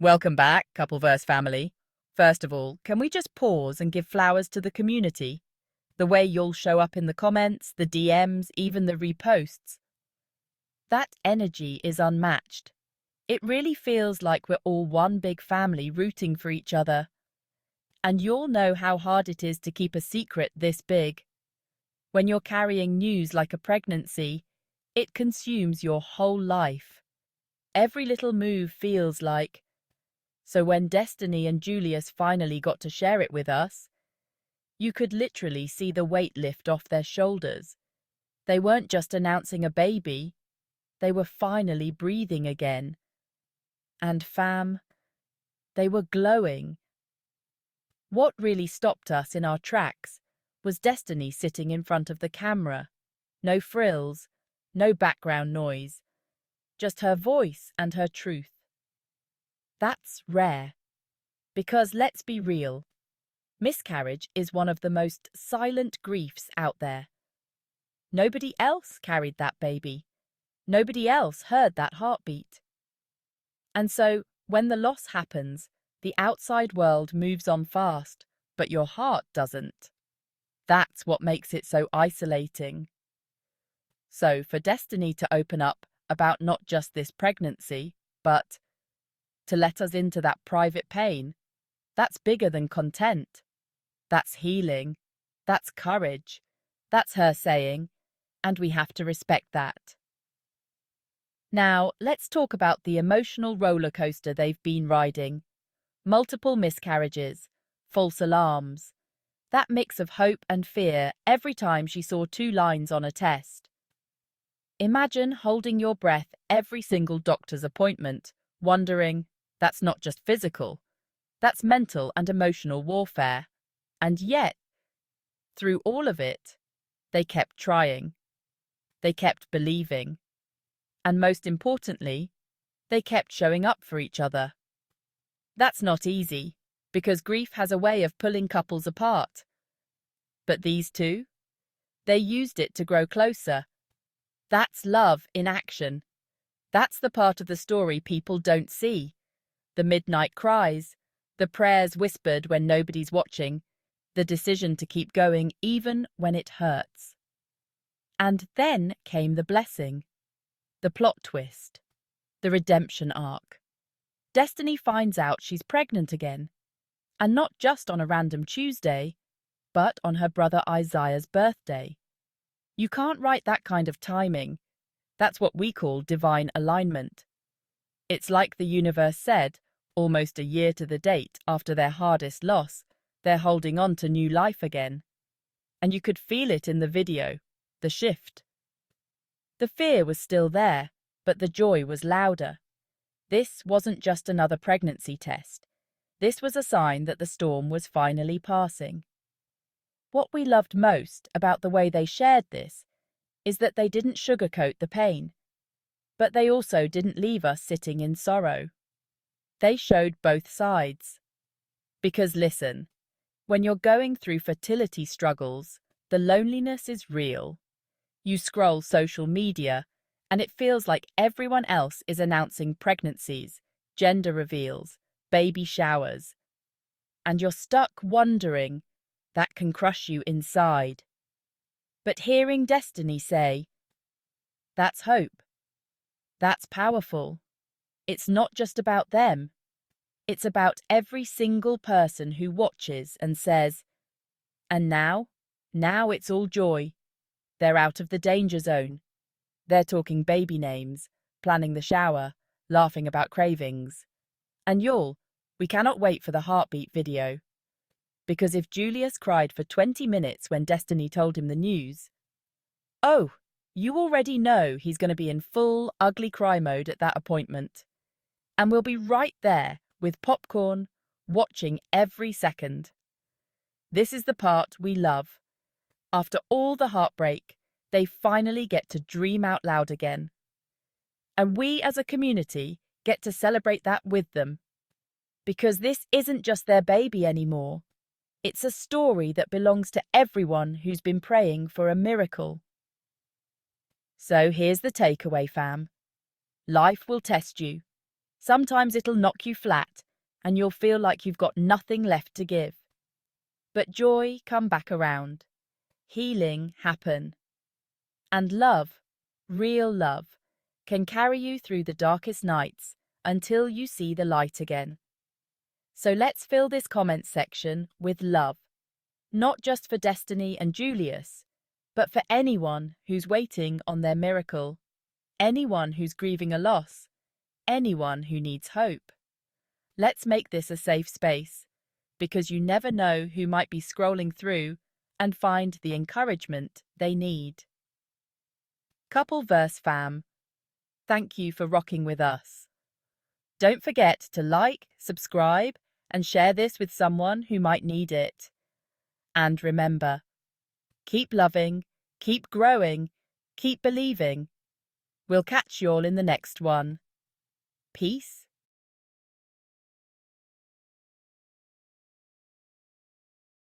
Welcome back, Coupleverse family. First of all, can we just pause and give flowers to the community? The way you'll show up in the comments, the DMs, even the reposts. That energy is unmatched. It really feels like we're all one big family rooting for each other. And you'll know how hard it is to keep a secret this big. When you're carrying news like a pregnancy, it consumes your whole life. Every little move feels like. So when Destiny and Julius finally got to share it with us, you could literally see the weight lift off their shoulders. They weren't just announcing a baby, they were finally breathing again. And fam, they were glowing. What really stopped us in our tracks was Destiny sitting in front of the camera. No frills, no background noise, just her voice and her truth. That's rare. Because let's be real, miscarriage is one of the most silent griefs out there. Nobody else carried that baby. Nobody else heard that heartbeat. And so, when the loss happens, the outside world moves on fast, but your heart doesn't. That's what makes it so isolating. So, for Destiny to open up about not just this pregnancy, but to let us into that private pain, that's bigger than content. That's healing. That's courage. That's her saying, and we have to respect that. Now, let's talk about the emotional roller coaster they've been riding. Multiple miscarriages, false alarms, that mix of hope and fear every time she saw 2 lines on a test. Imagine holding your breath every single doctor's appointment, wondering, that's not just physical, that's mental and emotional warfare. And yet, through all of it, they kept trying. They kept believing. And most importantly, they kept showing up for each other. That's not easy, because grief has a way of pulling couples apart. But these two? They used it to grow closer. That's love in action. That's the part of the story people don't see. The midnight cries, the prayers whispered when nobody's watching, the decision to keep going even when it hurts. And then came the blessing, the plot twist, the redemption arc. Destiny finds out she's pregnant again, and not just on a random Tuesday, but on her brother Isaiah's birthday. You can't write that kind of timing. That's what we call divine alignment. It's like the universe said, almost a year to the date after their hardest loss, they're holding on to new life again. And you could feel it in the video, the shift. The fear was still there, but the joy was louder. This wasn't just another pregnancy test. This was a sign that the storm was finally passing. What we loved most about the way they shared this is that they didn't sugarcoat the pain, but they also didn't leave us sitting in sorrow. They showed both sides. Because listen, when you're going through fertility struggles, the loneliness is real. You scroll social media, and it feels like everyone else is announcing pregnancies, gender reveals, baby showers. And you're stuck wondering, that can crush you inside. But hearing Destiny say, that's hope. That's powerful. It's not just about them. It's about every single person who watches and says, and now it's all joy. They're out of the danger zone. They're talking baby names, planning the shower, laughing about cravings. And y'all, we cannot wait for the heartbeat video. Because if Julius cried for 20 minutes when Destiny told him the news, oh, you already know he's going to be in full ugly cry mode at that appointment. And we'll be right there with popcorn, watching every second. This is the part we love. After all the heartbreak, they finally get to dream out loud again. And we as a community get to celebrate that with them. Because this isn't just their baby anymore. It's a story that belongs to everyone who's been praying for a miracle. So here's the takeaway, fam. Life will test you. Sometimes it'll knock you flat, and you'll feel like you've got nothing left to give. But joy come back around, healing happen, and love, real love, can carry you through the darkest nights until you see the light again. So let's fill this comment section with love, not just for Destiny and Julius, but for anyone who's waiting on their miracle, anyone who's grieving a loss, anyone who needs hope. Let's make this a safe space, because you never know who might be scrolling through and find the encouragement they need. Couple Verse fam, thank you for rocking with us. Don't forget to like, subscribe, and share this with someone who might need it. And remember, keep loving, keep growing, keep believing. We'll catch you all in the next one. Peace.